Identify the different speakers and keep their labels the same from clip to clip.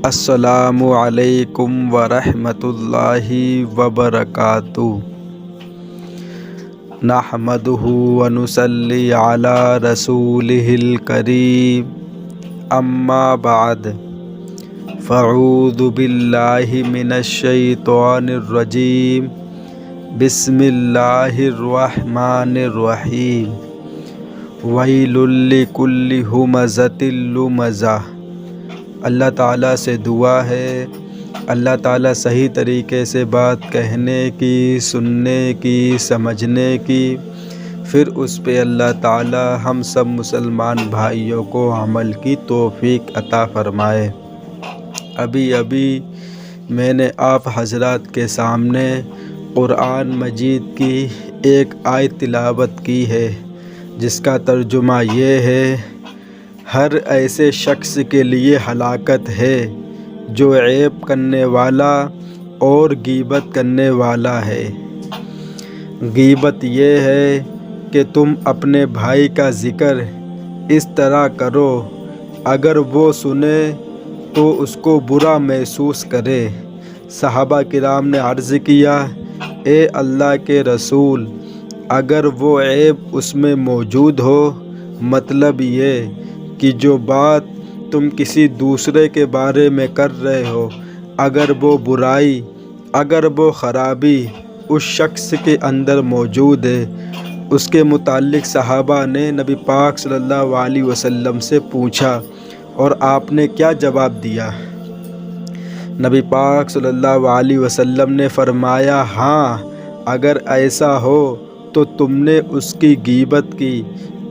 Speaker 1: السلام علیکم ورحمۃ اللہ وبرکاتہ۔ نحمدہ ونصلی علی رسولہ الکریم، اما بعد فاعوذ باللہ من الشیطان الرجیم، بسم اللہ الرحمن الرحیم۔ ویل لکل ہمزۃ لمزہ۔ اللہ تعالیٰ سے دعا ہے اللہ تعالیٰ صحیح طریقے سے بات کہنے کی، سننے کی، سمجھنے کی، پھر اس پہ اللہ تعالیٰ ہم سب مسلمان بھائیوں کو عمل کی توفیق عطا فرمائے۔ ابھی میں نے آپ حضرات کے سامنے قرآن مجید کی ایک آیت تلاوت کی ہے، جس کا ترجمہ یہ ہے: ہر ایسے شخص کے لیے ہلاکت ہے جو عیب کرنے والا اور غیبت کرنے والا ہے۔ غیبت یہ ہے کہ تم اپنے بھائی کا ذکر اس طرح کرو اگر وہ سنے تو اس کو برا محسوس کرے۔ صحابہ کرام نے عرض کیا: اے اللہ کے رسول، اگر وہ عیب اس میں موجود ہو، مطلب یہ کہ جو بات تم کسی دوسرے کے بارے میں کر رہے ہو، اگر وہ برائی، اگر وہ خرابی اس شخص کے اندر موجود ہے۔ اس کے متعلق صحابہ نے نبی پاک صلی اللہ علیہ وسلم سے پوچھا اور آپ نے کیا جواب دیا؟ نبی پاک صلی اللہ علیہ وسلم نے فرمایا: ہاں، اگر ایسا ہو تو تم نے اس کی غیبت کی،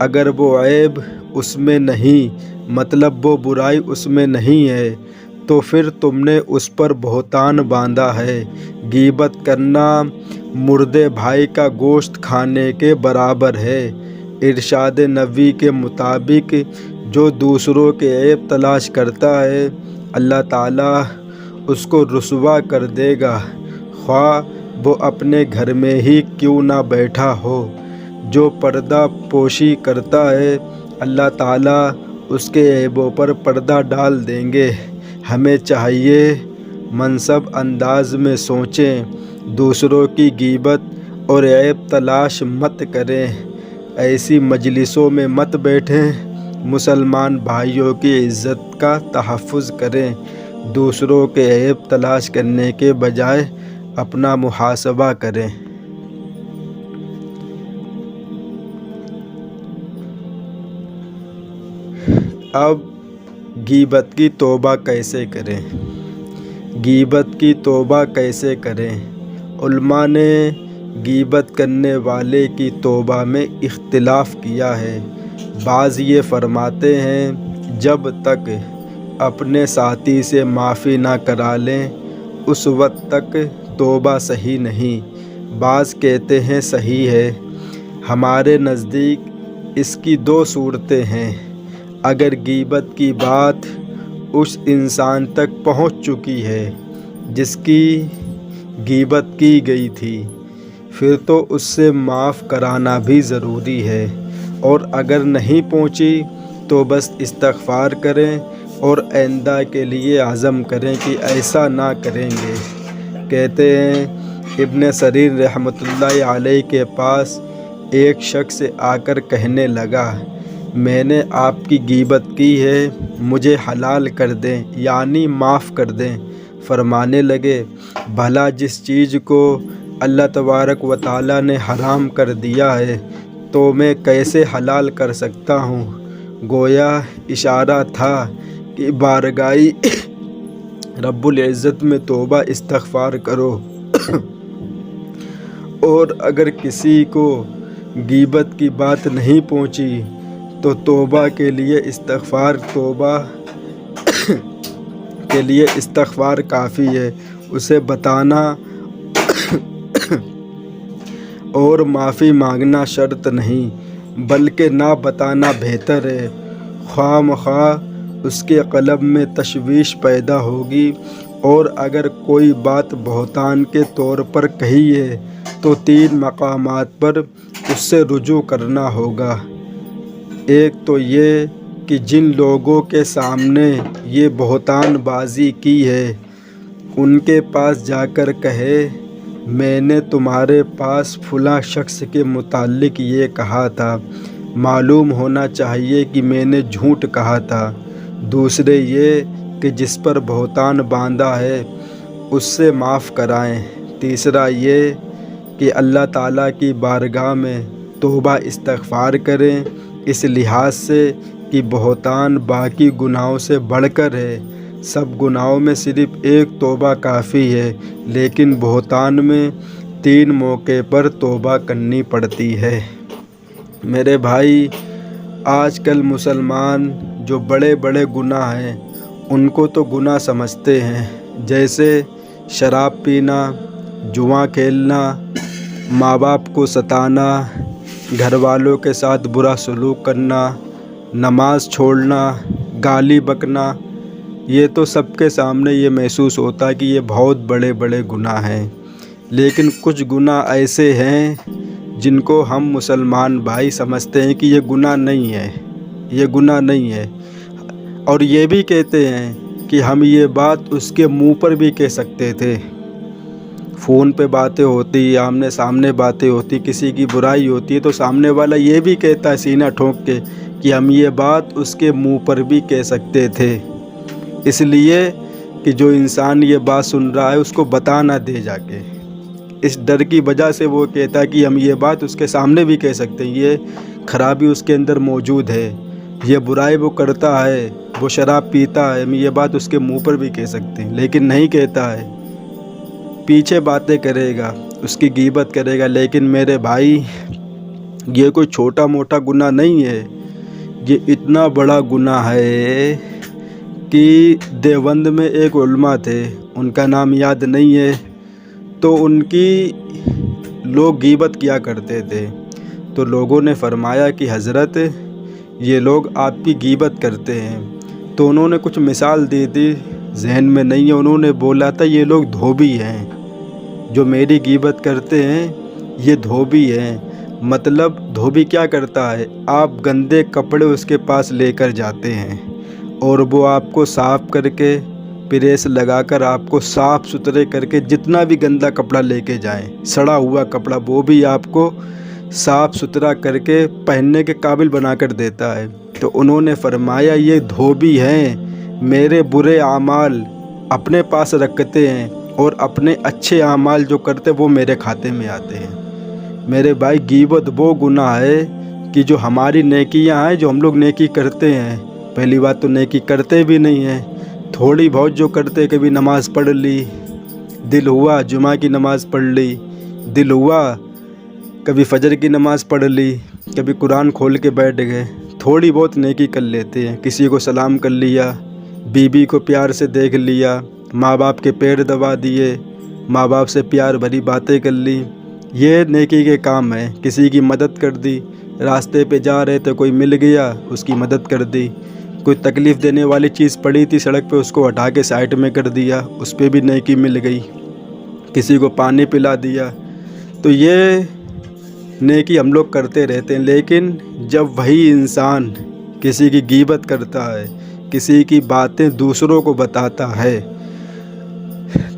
Speaker 1: اگر وہ عیب اس میں نہیں، مطلب وہ برائی اس میں نہیں ہے، تو پھر تم نے اس پر بہتان باندھا ہے۔ غیبت کرنا مردے بھائی کا گوشت کھانے کے برابر ہے۔ ارشاد نبوی کے مطابق جو دوسروں کے عیب تلاش کرتا ہے، اللہ تعالیٰ اس کو رسوا کر دے گا، خواہ وہ اپنے گھر میں ہی کیوں نہ بیٹھا ہو۔ جو پردہ پوشی کرتا ہے، اللہ تعالیٰ اس کے عیبوں پر پردہ ڈال دیں گے۔ ہمیں چاہیے منصب انداز میں سوچیں، دوسروں کی غیبت اور عیب تلاش مت کریں، ایسی مجلسوں میں مت بیٹھیں۔ مسلمان بھائیوں کی عزت کا تحفظ کریں، دوسروں کے عیب تلاش کرنے کے بجائے اپنا محاسبہ کریں۔ اب غیبت کی توبہ کیسے کریں؟ غیبت کی توبہ کیسے کریں؟ علماء نے غیبت کرنے والے کی توبہ میں اختلاف کیا ہے۔ بعض یہ فرماتے ہیں جب تک اپنے ساتھی سے معافی نہ کرا لیں اس وقت تک توبہ صحیح نہیں۔ بعض کہتے ہیں صحیح ہے۔ ہمارے نزدیک اس کی دو صورتیں ہیں۔ اگر غیبت کی بات اس انسان تک پہنچ چکی ہے جس کی غیبت کی گئی تھی، پھر تو اس سے معاف کرانا بھی ضروری ہے، اور اگر نہیں پہنچی تو بس استغفار کریں اور آئندہ کے لیے عزم کریں کہ ایسا نہ کریں گے۔ کہتے ہیں ابن سیرین رحمۃ اللہ علیہ کے پاس ایک شخص آ کر کہنے لگا: میں نے آپ کی غیبت کی ہے، مجھے حلال کر دیں، یعنی معاف کر دیں۔ فرمانے لگے: بھلا جس چیز کو اللہ تبارک و تعالیٰ نے حرام کر دیا ہے تو میں کیسے حلال کر سکتا ہوں؟ گویا اشارہ تھا کہ بارگاہ رب العزت میں توبہ استغفار کرو۔ اور اگر کسی کو غیبت کی بات نہیں پہنچی تو توبہ کے لیے استغفار کافی ہے، اسے بتانا اور معافی مانگنا شرط نہیں، بلکہ نہ بتانا بہتر ہے۔ خواہ مخواہ اس کے قلب میں تشویش پیدا ہوگی، اور اگر کوئی بات بہتان کے طور پر کہی ہے تو 3 مقامات پر اس سے رجوع کرنا ہوگا۔ ایک تو یہ کہ جن لوگوں کے سامنے یہ بہتان بازی کی ہے ان کے پاس جا کر کہے میں نے تمہارے پاس فلاں شخص کے متعلق یہ کہا تھا، معلوم ہونا چاہیے کہ میں نے جھوٹ کہا تھا۔ دوسرے یہ کہ جس پر بہتان باندھا ہے اس سے معاف کرائیں۔ تیسرا یہ کہ اللہ تعالیٰ کی بارگاہ میں توبہ استغفار کریں، اس لحاظ سے کہ بہتان باقی گناہوں سے بڑھ کر ہے۔ سب گناہوں میں صرف ایک توبہ کافی ہے، لیکن بہتان میں 3 موقع پر توبہ کرنی پڑتی ہے۔ میرے بھائی، آج کل مسلمان جو بڑے بڑے گناہ ہیں ان کو تو گناہ سمجھتے ہیں، جیسے شراب پینا، جوا کھیلنا، ماں باپ کو ستانا، گھر والوں کے ساتھ برا سلوک کرنا، نماز چھوڑنا، گالی بکنا۔ یہ تو سب کے سامنے یہ محسوس ہوتا ہے کہ یہ بہت بڑے بڑے گناہ ہیں، لیکن کچھ گناہ ایسے ہیں جن کو ہم مسلمان بھائی سمجھتے ہیں کہ یہ گناہ نہیں ہے، یہ گناہ نہیں ہے، اور یہ بھی کہتے ہیں کہ ہم یہ بات اس کے منہ پر بھی کہہ سکتے تھے۔ فون پہ باتیں ہوتی، آمنے سامنے باتیں ہوتی، کسی کی برائی ہوتی ہے تو سامنے والا یہ بھی کہتا ہے سینہ ٹھونک کے کہ ہم یہ بات اس کے منہ پر بھی کہہ سکتے تھے، اس لیے کہ جو انسان یہ بات سن رہا ہے اس کو بتا نہ دے جا کے، اس ڈر کی وجہ سے وہ کہتا ہے کہ ہم یہ بات اس کے سامنے بھی کہہ سکتے ہیں۔ یہ خرابی اس کے اندر موجود ہے، یہ برائی وہ کرتا ہے، وہ شراب پیتا ہے، ہم یہ بات اس کے منہ پر بھی کہہ سکتے ہیں، لیکن نہیں کہتا ہے، پیچھے باتیں کرے گا، اس کی غیبت کرے گا۔ لیکن میرے بھائی، یہ کوئی چھوٹا موٹا گناہ نہیں ہے، یہ اتنا بڑا گناہ ہے کہ دیوبند میں ایک علماء تھے، ان کا نام یاد نہیں ہے، تو ان کی لوگ غیبت کیا کرتے تھے، تو لوگوں نے فرمایا کہ حضرت یہ لوگ آپ کی غیبت کرتے ہیں، تو انہوں نے کچھ مثال دی تھی، ذہن میں نہیں ہے، انہوں نے بولا تھا یہ لوگ دھوبی ہیں، جو میری غیبت کرتے ہیں یہ دھوبی ہیں۔ مطلب دھوبی کیا کرتا ہے، آپ گندے کپڑے اس کے پاس لے کر جاتے ہیں اور وہ آپ کو صاف کر کے پریس لگا کر آپ کو صاف ستھرے کر کے، جتنا بھی گندا کپڑا لے کے جائیں، سڑا ہوا کپڑا، وہ بھی آپ کو صاف ستھرا کر کے پہننے کے قابل بنا کر دیتا ہے۔ تو انہوں نے فرمایا یہ دھوبی ہیں، میرے برے اعمال اپنے پاس رکھتے ہیں اور اپنے اچھے اعمال جو کرتے وہ میرے کھاتے میں آتے ہیں۔ میرے بھائی، غیبت وہ گناہ ہے کہ جو ہماری نیکیاں ہیں، جو ہم لوگ نیکی کرتے ہیں، پہلی بات تو نیکی کرتے بھی نہیں ہیں، تھوڑی بہت جو کرتے، کبھی نماز پڑھ لی، دل ہوا جمعہ کی نماز پڑھ لی، دل ہوا کبھی فجر کی نماز پڑھ لی، کبھی قرآن کھول کے بیٹھ گئے، تھوڑی بہت نیکی کر لیتے ہیں، کسی کو سلام کر لیا، بیوی کو پیار سے دیکھ لیا، ماں باپ کے پیر دبا دیے، ماں باپ سے پیار بھری باتیں کر لی، یہ نیکی کے کام ہیں۔ کسی کی مدد کر دی، راستے پہ جا رہے تو کوئی مل گیا، اس کی مدد کر دی، کوئی تکلیف دینے والی چیز پڑی تھی سڑک پہ، اس کو ہٹا کے سائڈ میں کر دیا، اس پہ بھی نیکی مل گئی، کسی کو پانی پلا دیا، تو یہ نیکی ہم لوگ کرتے رہتے ہیں۔ لیکن جب وہی انسان کسی کی غیبت کرتا ہے، کسی کی باتیں دوسروں کو بتاتا ہے،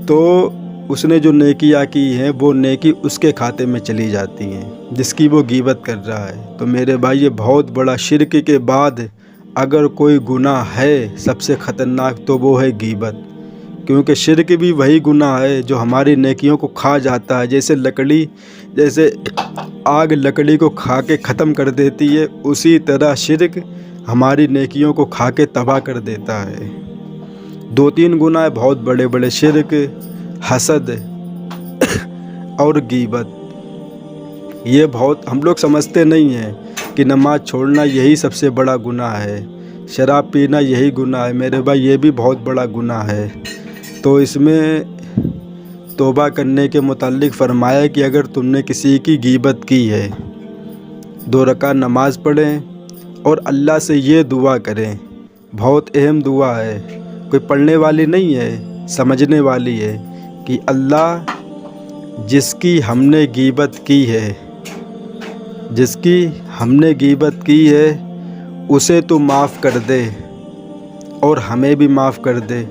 Speaker 1: تو اس نے جو نیکیاں کی ہیں وہ نیکی اس کے کھاتے میں چلی جاتی ہیں جس کی وہ غیبت کر رہا ہے۔ تو میرے بھائی، یہ بہت بڑا، شرک کے بعد اگر کوئی گناہ ہے سب سے خطرناک تو وہ ہے غیبت، کیونکہ شرک بھی وہی گناہ ہے جو ہماری نیکیوں کو کھا جاتا ہے، جیسے آگ لکڑی کو کھا کے ختم کر دیتی ہے، اسی طرح شرک ہماری نیکیوں کو کھا کے تباہ کر دیتا ہے۔ 2-3 گناہ بہت بڑے بڑے، شرک، حسد اور غیبت، یہ بہت ہم لوگ سمجھتے نہیں ہیں کہ نماز چھوڑنا یہی سب سے بڑا گناہ ہے، شراب پینا یہی گناہ ہے۔ میرے بھائی، یہ بھی بہت بڑا گناہ ہے۔ تو اس میں توبہ کرنے کے متعلق فرمایا کہ اگر تم نے کسی کی غیبت کی ہے، 2 رکعت نماز پڑھیں اور اللہ سے یہ دعا کریں، بہت اہم دعا ہے، کوئی پڑھنے والی نہیں ہے، سمجھنے والی ہے، کہ اللہ جس کی ہم نے غیبت کی ہے، اسے تو معاف کر دے اور ہمیں بھی معاف کر دے،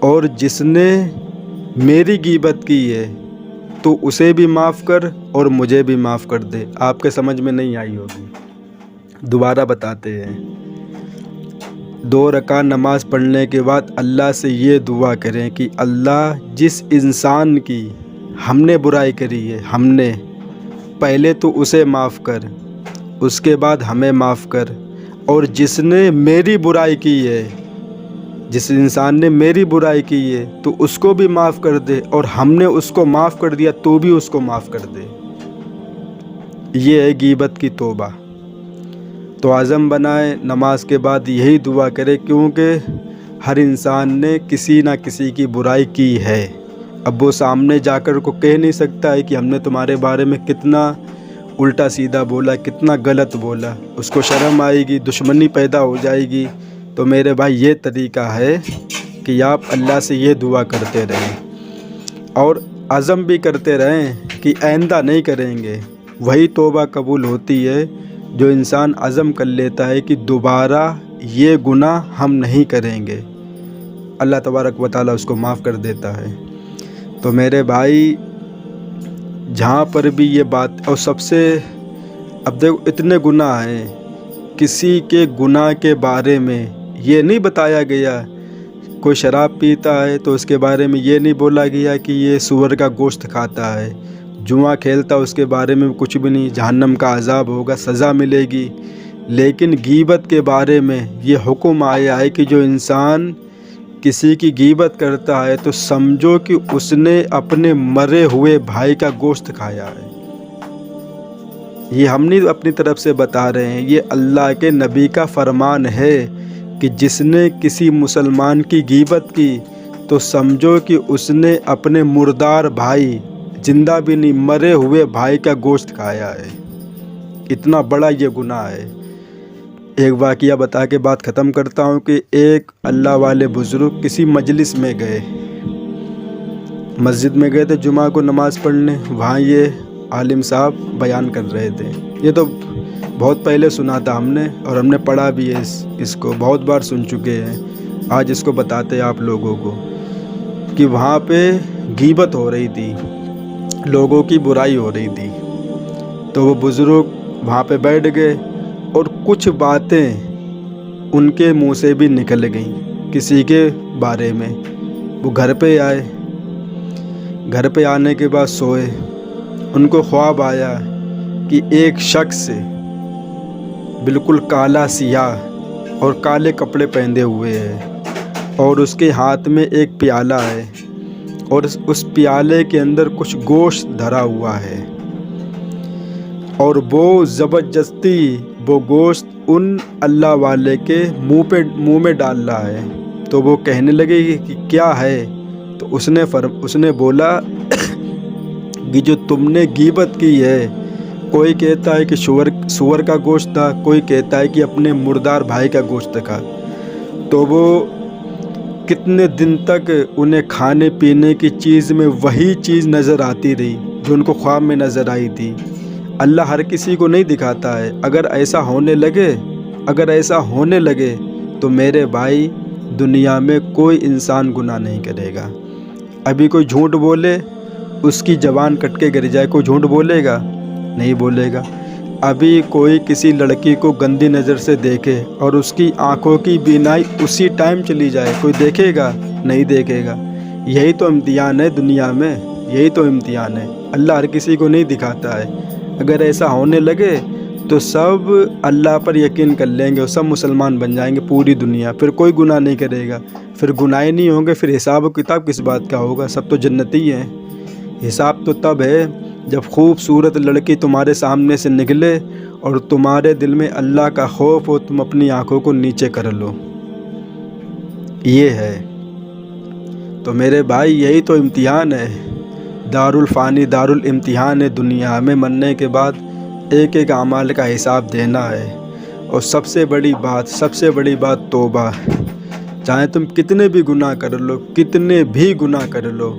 Speaker 1: اور جس نے میری غیبت کی ہے تو اسے بھی معاف کر اور مجھے بھی معاف کر دے۔ آپ کے سمجھ میں نہیں آئی ہوگی، دوبارہ بتاتے ہیں۔ 2 رکعت نماز پڑھنے کے بعد اللہ سے یہ دعا کریں کہ اللہ جس انسان کی ہم نے برائی کری ہے، ہم نے پہلے تو اسے معاف کر، اس کے بعد ہمیں معاف کر، اور جس نے میری برائی کی ہے، جس انسان نے میری برائی کی ہے تو اس کو بھی معاف کر دے، اور ہم نے اس کو معاف کر دیا تو بھی اس کو معاف کر دے۔ یہ ہے غیبت کی توبہ۔ تو عزم بنائے نماز کے بعد یہی دعا کرے، کیونکہ ہر انسان نے کسی نہ کسی کی برائی کی ہے۔ اب وہ سامنے جا کر کو کہہ نہیں سکتا ہے کہ ہم نے تمہارے بارے میں کتنا الٹا سیدھا بولا، کتنا غلط بولا، اس کو شرم آئے گی، دشمنی پیدا ہو جائے گی۔ تو میرے بھائی یہ طریقہ ہے کہ آپ اللہ سے یہ دعا کرتے رہیں اور عزم بھی کرتے رہیں کہ آئندہ نہیں کریں گے۔ وہی توبہ قبول ہوتی ہے جو انسان عزم کر لیتا ہے کہ دوبارہ یہ گناہ ہم نہیں کریں گے، اللہ تبارک و تعالیٰ اس کو معاف کر دیتا ہے۔ تو میرے بھائی جہاں پر بھی یہ بات، اور سب سے اب دیکھو اتنے گناہ ہیں، کسی کے گناہ کے بارے میں یہ نہیں بتایا گیا۔ کوئی شراب پیتا ہے تو اس کے بارے میں یہ نہیں بولا گیا کہ یہ سور کا گوشت کھاتا ہے، جوا کھیلتا اس کے بارے میں کچھ بھی نہیں، جہنم کا عذاب ہوگا، سزا ملے گی۔ لیکن غیبت کے بارے میں یہ حکم آیا ہے کہ جو انسان کسی کی غیبت کرتا ہے تو سمجھو کہ اس نے اپنے مرے ہوئے بھائی کا گوشت کھایا ہے۔ یہ ہم نہیں اپنی طرف سے بتا رہے ہیں، یہ اللہ کے نبی کا فرمان ہے کہ جس نے کسی مسلمان کی غیبت کی تو سمجھو کہ اس نے اپنے مردار بھائی، زندہ بھی نہیں مرے ہوئے بھائی کا گوشت کھایا ہے۔ اتنا بڑا یہ گناہ ہے۔ ایک واقعہ بتا کے بات ختم کرتا ہوں کہ ایک اللہ والے بزرگ کسی مجلس میں گئے، مسجد میں گئے تھے جمعہ کو نماز پڑھنے، وہاں یہ عالم صاحب بیان کر رہے تھے۔ یہ تو بہت پہلے سنا تھا ہم نے، اور ہم نے پڑھا بھی ہے، اس کو بہت بار سن چکے ہیں، آج اس کو بتاتے ہیں آپ لوگوں کو کہ وہاں پہ غیبت ہو رہی تھی، لوگوں کی برائی ہو رہی تھی۔ تو وہ بزرگ وہاں پہ بیٹھ گئے اور کچھ باتیں ان کے منہ سے بھی نکل گئیں کسی کے بارے میں۔ وہ گھر پہ آئے، گھر پہ آنے کے بعد سوئے، ان کو خواب آیا کہ ایک شخص بالکل کالا سیاہ اور کالے کپڑے پہنے ہوئے ہے، اور اس کے ہاتھ میں ایک پیالہ ہے، اور اس پیالے کے اندر کچھ گوشت دھرا ہوا ہے، اور وہ زبردستی وہ گوشت ان اللہ والے کے منہ میں ڈال رہا ہے۔ تو وہ کہنے لگے کہ کیا ہے؟ تو اس نے بولا کہ جو تم نے غیبت کی ہے، کوئی کہتا ہے کہ سور کا گوشت تھا، کوئی کہتا ہے کہ اپنے مردار بھائی کا گوشت تھا۔ تو وہ کتنے دن تک انہیں کھانے پینے کی چیز میں وہی چیز نظر آتی رہی جو ان کو خواب میں نظر آئی تھی۔ اللہ ہر کسی کو نہیں دکھاتا ہے۔ اگر ایسا ہونے لگے تو میرے بھائی دنیا میں کوئی انسان گناہ نہیں کرے گا۔ ابھی کوئی جھوٹ بولے، اس کی زبان کٹ کے گر جائے، کوئی جھوٹ بولے گا؟ نہیں بولے گا۔ ابھی کوئی کسی لڑکی کو گندی نظر سے دیکھے اور اس کی آنکھوں کی بینائی اسی ٹائم چلی جائے، کوئی دیکھے گا؟ نہیں دیکھے گا۔ یہی تو امتحان ہے دنیا میں، یہی تو امتحان ہے۔ اللہ ہر کسی کو نہیں دکھاتا ہے۔ اگر ایسا ہونے لگے تو سب اللہ پر یقین کر لیں گے اور سب مسلمان بن جائیں گے پوری دنیا، پھر کوئی گناہ نہیں کرے گا، پھر گناہ نہیں ہوں گے، پھر حساب و کتاب کس بات کا ہوگا؟ سب تو جنتی ہیں۔ حساب تو تب ہے جب خوبصورت لڑکی تمہارے سامنے سے نکلے اور تمہارے دل میں اللہ کا خوف ہو، تم اپنی آنکھوں کو نیچے کر لو۔ یہ ہے تو میرے بھائی، یہی تو امتحان ہے۔ دار الفانی، دار الامتحان ہے دنیا میں۔ مرنے کے بعد ایک ایک اعمال کا حساب دینا ہے، اور سب سے بڑی بات توبہ۔ چاہے تم کتنے بھی گناہ کر لو، کتنے بھی گناہ کر لو،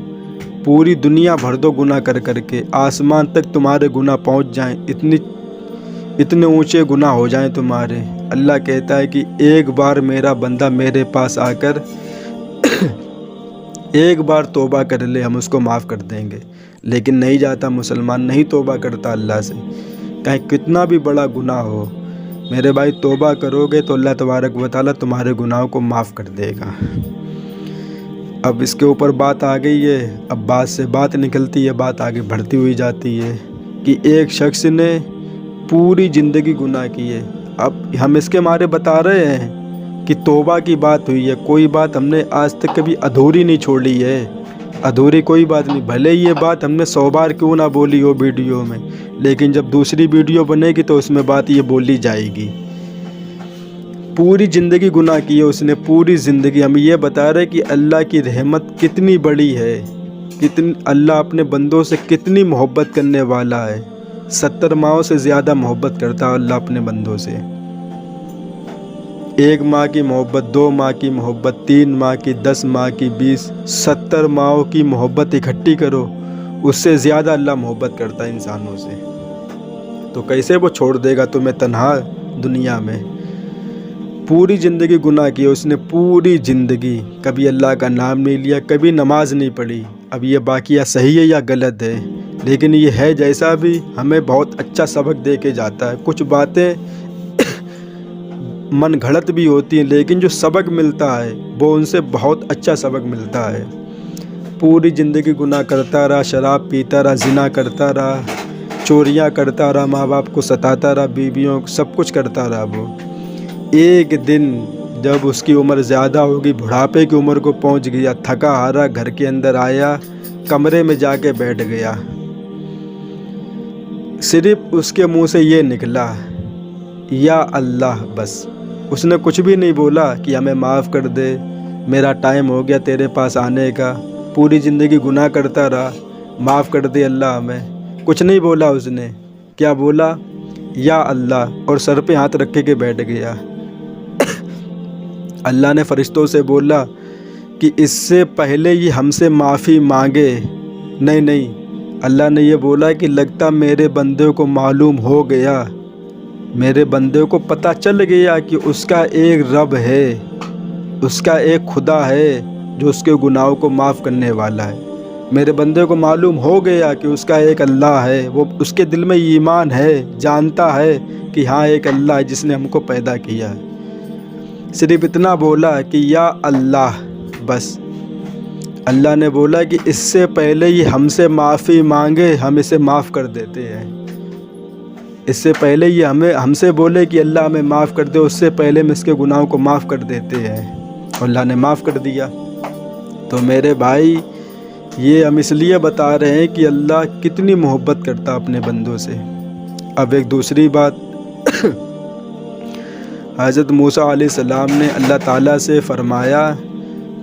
Speaker 1: پوری دنیا بھر دو گناہ کر کے، آسمان تک تمہارے گناہ پہنچ جائیں، اتنے اونچے گناہ ہو جائیں تمہارے، اللہ کہتا ہے کہ ایک بار میرا بندہ میرے پاس آ کر ایک بار توبہ کر لے، ہم اس کو معاف کر دیں گے، لیکن نہیں جاتا مسلمان، نہیں توبہ کرتا اللہ سے، کہیں کتنا بھی بڑا گناہ ہو۔ میرے بھائی توبہ کرو گے تو اللہ تبارک و تعالیٰ تمہارے گناہوں کو معاف کر دے گا۔ اب اس کے اوپر بات آ گئی ہے، اب بات سے بات نکلتی ہے، بات آگے بڑھتی ہوئی جاتی ہے کہ ایک شخص نے پوری زندگی گناہ کی ہے۔ اب ہم اس کے مارے بتا رہے ہیں کہ توبہ کی بات ہوئی ہے، کوئی بات ہم نے آج تک کبھی ادھوری نہیں چھوڑی ہے، ادھوری کوئی بات نہیں، بھلے یہ بات ہم نے 100 بار کیوں نہ بولی ہو ویڈیو میں، لیکن جب دوسری ویڈیو بنے گی تو اس میں بات یہ بولی جائے گی۔ پوری زندگی گناہ کی ہے اس نے، پوری زندگی۔ ہم یہ بتا رہے کہ اللہ کی رحمت کتنی بڑی ہے، اللہ اپنے بندوں سے کتنی محبت کرنے والا ہے، 70 ماہوں سے زیادہ محبت کرتا ہے اللہ اپنے بندوں سے۔ 1 ماہ کی محبت، 2 ماہ کی محبت، 3 ماہ کی، 10 ماہ کی، 20، 70 ماہوں کی محبت اکٹھی کرو، اس سے زیادہ اللہ محبت کرتا ہے انسانوں سے، تو کیسے وہ چھوڑ دے گا تمہیں تنہا دنیا میں؟ پوری زندگی گناہ کی اس نے، پوری زندگی کبھی اللہ کا نام نہیں لیا، کبھی نماز نہیں پڑھی۔ اب یہ واقعہ صحیح ہے یا غلط ہے، لیکن یہ ہے جیسا بھی ہمیں بہت اچھا سبق دے کے جاتا ہے۔ کچھ باتیں من گھڑت بھی ہوتی ہیں، لیکن جو سبق ملتا ہے وہ ان سے بہت اچھا سبق ملتا ہے۔ پوری زندگی گناہ کرتا رہا، شراب پیتا رہا، زنا کرتا رہا، چوریاں کرتا رہا، ماں باپ کو ستاتا رہا، بیویوں سب کچھ کرتا رہا۔ وہ ایک دن جب اس کی عمر زیادہ ہوگی، بڑھاپے کی عمر کو پہنچ گیا، تھکا ہارا گھر کے اندر آیا، کمرے میں جا کے بیٹھ گیا، صرف اس کے منہ سے یہ نکلا یا اللہ، بس اس نے کچھ بھی نہیں بولا کہ ہمیں معاف کر دے، میرا ٹائم ہو گیا تیرے پاس آنے کا، پوری زندگی گناہ کرتا رہا، معاف کر دے اللہ ہمیں، کچھ نہیں بولا اس نے۔ کیا بولا؟ یا اللہ، اور سر پہ ہاتھ رکھ کے بیٹھ گیا۔ اللہ نے فرشتوں سے بولا کہ اس سے پہلے یہ ہم سے معافی مانگے، نہیں، اللہ نے یہ بولا کہ لگتا میرے بندے کو معلوم ہو گیا، میرے بندے کو پتہ چل گیا کہ اس کا ایک رب ہے، اس کا ایک خدا ہے جو اس کے گناہوں کو معاف کرنے والا ہے۔ میرے بندے کو معلوم ہو گیا کہ اس کا ایک اللہ ہے، وہ اس کے دل میں ایمان ہے، جانتا ہے کہ ہاں ایک اللہ ہے جس نے ہم کو پیدا کیا ہے۔ صرف اتنا بولا کہ یا اللہ، بس اللہ نے بولا کہ اس سے پہلے یہ ہم سے معافی مانگے، ہم اسے معاف کر دیتے ہیں۔ اس سے پہلے یہ ہم سے بولے کہ اللہ ہمیں معاف کر دے، اس سے پہلے ہم اس کے گناہوں کو معاف کر دیتے ہیں، اور اللہ نے معاف کر دیا۔ تو میرے بھائی، یہ ہم اس لیے بتا رہے ہیں کہ اللہ کتنی محبت کرتا اپنے بندوں سے۔ اب ایک دوسری بات، حضرت موسیٰ علیہ السلام نے اللہ تعالیٰ سے فرمایا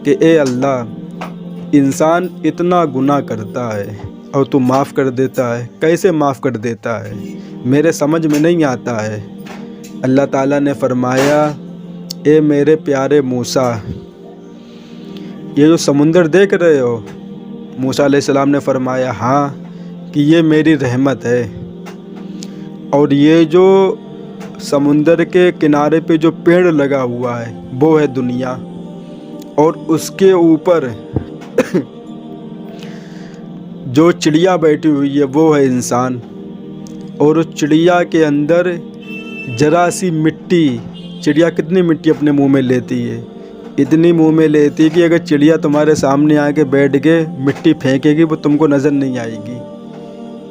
Speaker 1: کہ اے اللہ، انسان اتنا گناہ کرتا ہے اور تو معاف کر دیتا ہے، کیسے معاف کر دیتا ہے؟ میرے سمجھ میں نہیں آتا ہے۔ اللہ تعالیٰ نے فرمایا، اے میرے پیارے موسیٰ، یہ جو سمندر دیکھ رہے ہو؟ موسیٰ علیہ السلام نے فرمایا ہاں، کہ یہ میری رحمت ہے، اور یہ جو سمندر کے کنارے پہ جو پیڑ لگا ہوا ہے وہ ہے دنیا، اور اس کے اوپر جو چڑیا بیٹھی ہوئی ہے وہ ہے انسان، اور اس چڑیا کے اندر ذرا سی مٹی، چڑیا کتنی مٹی اپنے منہ میں لیتی ہے؟ اتنی منہ میں لیتی ہے کہ اگر چڑیا تمہارے سامنے آ کے بیٹھ کے مٹی پھینکے گی وہ تم کو نظر نہیں آئے گی،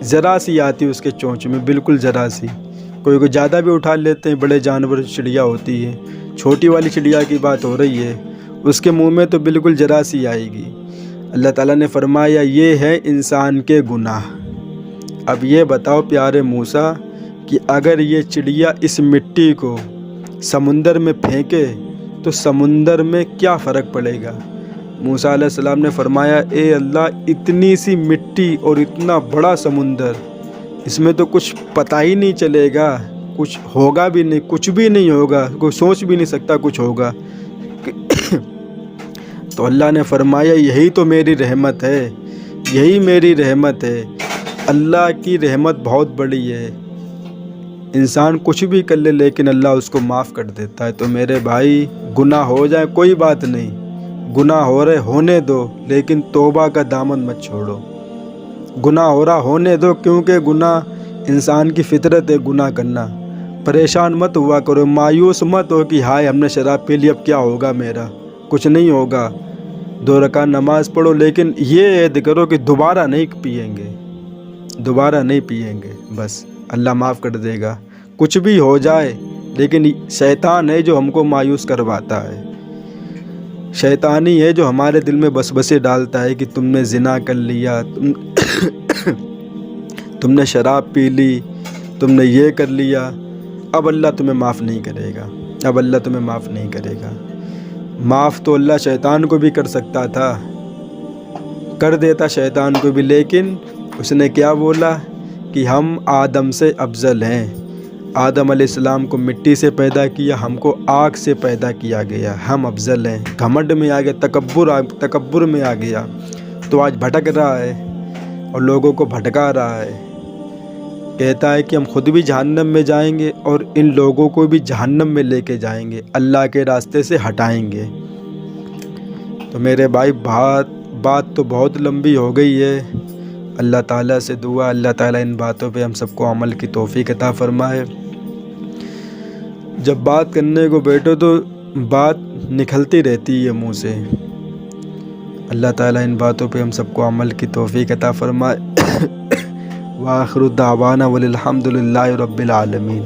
Speaker 1: ذرا سی آتی ہے اس کے چونچ میں، بالکل ذرا سی۔ کوئی کو زیادہ بھی اٹھا لیتے ہیں، بڑے جانور چڑیا ہوتی ہے، چھوٹی والی چڑیا کی بات ہو رہی ہے، اس کے منہ میں تو بالکل ذرا سی آئے گی۔ اللہ تعالیٰ نے فرمایا یہ ہے انسان کے گناہ۔ اب یہ بتاؤ پیارے موسیٰ کہ اگر یہ چڑیا اس مٹی کو سمندر میں پھینکے تو سمندر میں کیا فرق پڑے گا؟ موسیٰ علیہ السلام نے فرمایا اے اللہ، اتنی سی مٹی اور اتنا بڑا سمندر، اس میں تو کچھ پتہ ہی نہیں چلے گا، کچھ ہوگا بھی نہیں، کچھ بھی نہیں ہوگا، کوئی سوچ بھی نہیں سکتا کچھ ہوگا۔ تو اللہ نے فرمایا یہی تو میری رحمت ہے، یہی میری رحمت ہے۔ اللہ کی رحمت بہت بڑی ہے، انسان کچھ بھی کر لے لیکن اللہ اس کو معاف کر دیتا ہے۔ تو میرے بھائی گناہ ہو جائے کوئی بات نہیں، گناہ ہو رہے ہونے دو، لیکن توبہ کا دامن مت چھوڑو۔ گناہ ہو رہا ہونے دو، کیونکہ گناہ انسان کی فطرت ہے گناہ کرنا۔ پریشان مت ہوا کرو، مایوس مت ہو کہ ہائے ہم نے شراب پی لی اب کیا ہوگا میرا، کچھ نہیں ہوگا۔ 2 رکعت نماز پڑھو، لیکن یہ عہد کرو کہ دوبارہ نہیں پئیں گے، دوبارہ نہیں پئیں گے، بس اللہ معاف کر دے گا۔ کچھ بھی ہو جائے، لیکن شیطان ہے جو ہم کو مایوس کرواتا ہے، شیطان ہی ہے جو ہمارے دل میں وسوسے ڈالتا ہے کہ تم نے زنا کر لیا، تم نے شراب پی لی، تم نے یہ کر لیا، اب اللہ تمہیں معاف نہیں کرے گا، اب اللہ تمہیں معاف نہیں کرے گا۔ معاف تو اللہ شیطان کو بھی کر سکتا تھا، کر دیتا شیطان کو بھی، لیکن اس نے کیا بولا کہ ہم آدم سے افضل ہیں۔ آدم علیہ السلام کو مٹی سے پیدا کیا، ہم کو آگ سے پیدا کیا گیا، ہم افضل ہیں۔ گھمنڈ میں آ گیا، تکبر میں آ گیا، تو آج بھٹک رہا ہے اور لوگوں کو بھٹکا رہا ہے۔ کہتا ہے کہ ہم خود بھی جہنم میں جائیں گے اور ان لوگوں کو بھی جہنم میں لے کے جائیں گے، اللہ کے راستے سے ہٹائیں گے۔ تو میرے بھائی بات تو بہت لمبی ہو گئی ہے۔ اللہ تعالیٰ سے دعا اللہ تعالیٰ ان باتوں پہ ہم سب کو عمل کی توفیق عطا فرمائے۔ جب بات کرنے کو بیٹھو تو بات نکلتی رہتی ہے منہ سے۔ اللہ تعالیٰ ان باتوں پہ ہم سب کو عمل کی توفیق عطا فرمائے۔ وآخر دعوانا وللحمد للہ رب العالمین۔